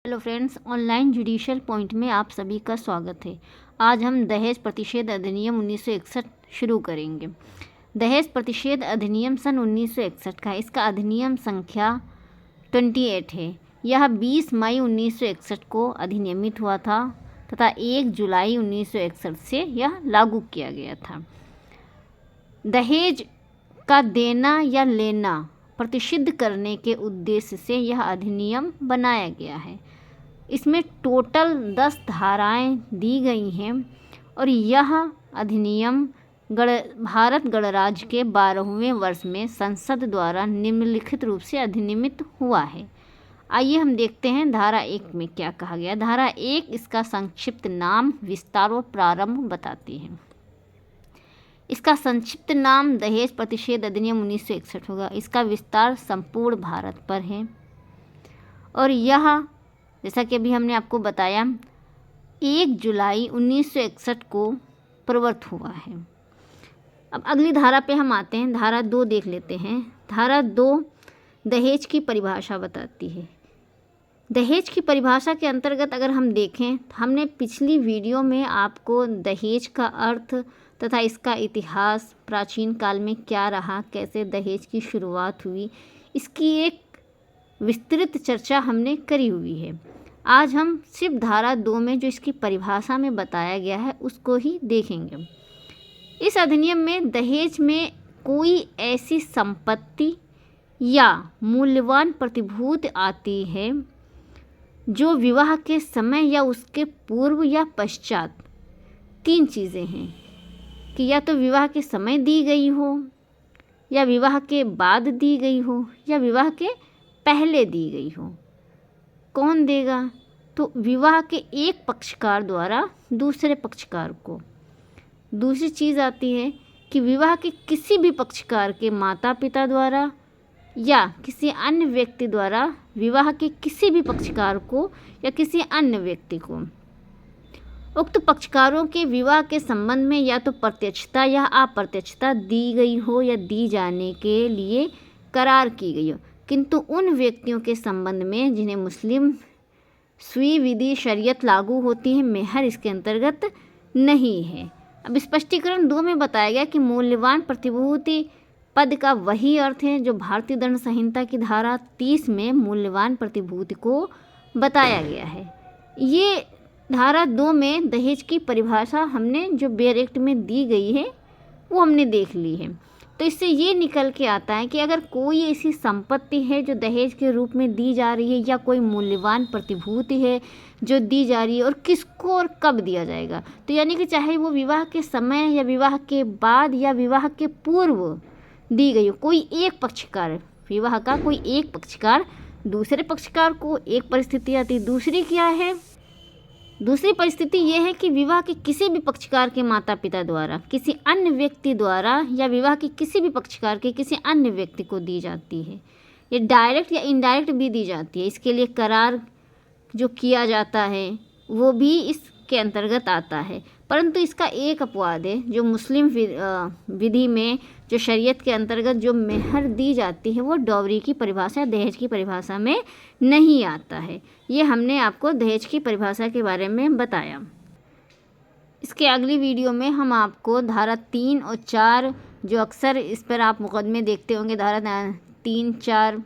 Hello friends, online judicial point में आप सभी का स्वागत है। आज हम दहेज प्रतिषेध अधिनियम 1961 शुरू करेंगे। दहेज प्रतिषेध अधिनियम सन 1961 का इसका अधिनियम संख्या 28 है। यह 20 मई 1961 को अधिनियमित हुआ था तथा 1 जुलाई 1961 से यह लागू किया गया था। दहेज का देना या लेना प्रतिषिद्ध करने के उद्देश्य से यह अधिनियम बनाया गया है। इसमें टोटल 10 धाराएं दी गई हैं और यह अधिनियम भारत गणराज्य के 12वें वर्ष में संसद द्वारा निम्नलिखित रूप से अधिनियमित हुआ है। आइए हम देखते हैं धारा 1 में क्या कहा गया। धारा 1 इसका संक्षिप्त नाम, विस्तार और प्रारंभ बताती है। इसका संक्षिप्त नाम दहेज प्रतिषेध अधिनियम 1961 होगा। इसका विस्तार संपूर्ण भारत पर है और यह, जैसा कि अभी हमने आपको बताया, 1 जुलाई 1961 को प्रवर्त हुआ है। अब अगली धारा पे हम आते हैं। धारा 2 देख लेते हैं। धारा 2 दहेज की परिभाषा बताती है। दहेज की परिभाषा के अंतर्गत अगर हम देखें तो हमने पिछली वीडियो में आपको दहेज का अर्थ तथा इसका इतिहास, प्राचीन काल में क्या रहा, कैसे दहेज की शुरुआत हुई, इसकी एक विस्तृत चर्चा हमने करी हुई है। आज हम सिर्फ धारा 2 में जो इसकी परिभाषा में बताया गया है उसको ही देखेंगे। इस अधिनियम में दहेज में कोई ऐसी संपत्ति या मूल्यवान प्रतिभूति आती है जो विवाह के समय या उसके पूर्व या पश्चात, 3 चीज़ें हैं कि या तो विवाह के समय दी गई हो, या विवाह के बाद दी गई हो, या विवाह के पहले दी गई हो। कौन देगा? तो विवाह के एक पक्षकार द्वारा दूसरे पक्षकार को। दूसरी चीज़ आती है कि विवाह के किसी भी पक्षकार के माता पिता द्वारा या किसी अन्य व्यक्ति द्वारा विवाह के किसी भी पक्षकार को या किसी अन्य व्यक्ति को उक्त पक्षकारों के विवाह के संबंध में या तो प्रत्यक्षता या अप्रत्यक्षता दी गई हो या दी जाने के लिए करार की गई हो, किंतु उन व्यक्तियों के संबंध में जिन्हें मुस्लिम स्वीविधि शरीयत लागू होती है, मेहर इसके अंतर्गत नहीं है। अब स्पष्टीकरण 2 में बताया गया कि मूल्यवान प्रतिभूति पद का वही अर्थ है जो भारतीय दंड संहिता की धारा 30 में मूल्यवान प्रतिभूति को बताया गया है। ये धारा 2 में दहेज की परिभाषा हमने जो बेयर एक्ट में दी गई है वो हमने देख ली है। तो इससे ये निकल के आता है कि अगर कोई ऐसी संपत्ति है जो दहेज के रूप में दी जा रही है या कोई मूल्यवान प्रतिभूति है जो दी जा रही है और किसको और कब दिया जाएगा, तो यानी कि चाहे वो विवाह के समय या विवाह के बाद या विवाह के पूर्व दी गई हो, कोई एक पक्षकार, विवाह का कोई एक पक्षकार दूसरे पक्षकार को, एक परिस्थिति आती। दूसरी क्या है? दूसरी परिस्थिति ये है कि विवाह के किसी भी पक्षकार के माता पिता द्वारा किसी अन्य व्यक्ति द्वारा या विवाह के किसी भी पक्षकार के किसी अन्य व्यक्ति को दी जाती है। ये डायरेक्ट या इनडायरेक्ट भी दी जाती है। इसके लिए करार जो किया जाता है वो भी इसके अंतर्गत आता है। परंतु इसका एक अपवाद है, जो मुस्लिम विधि में जो शरीयत के अंतर्गत जो मेहर दी जाती है वो डॉवरी की परिभाषा, दहेज की परिभाषा में नहीं आता है। ये हमने आपको दहेज की परिभाषा के बारे में बताया। इसके अगली वीडियो में हम आपको धारा 3 और 4, जो अक्सर इस पर आप मुकदमे देखते होंगे, धारा 3, 4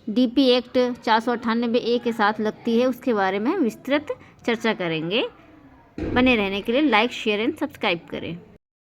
DP एक्ट 498A के साथ लगती है, उसके बारे में विस्तृत चर्चा करेंगे। बने रहने के लिए लाइक, शेयर एंड सब्सक्राइब करें।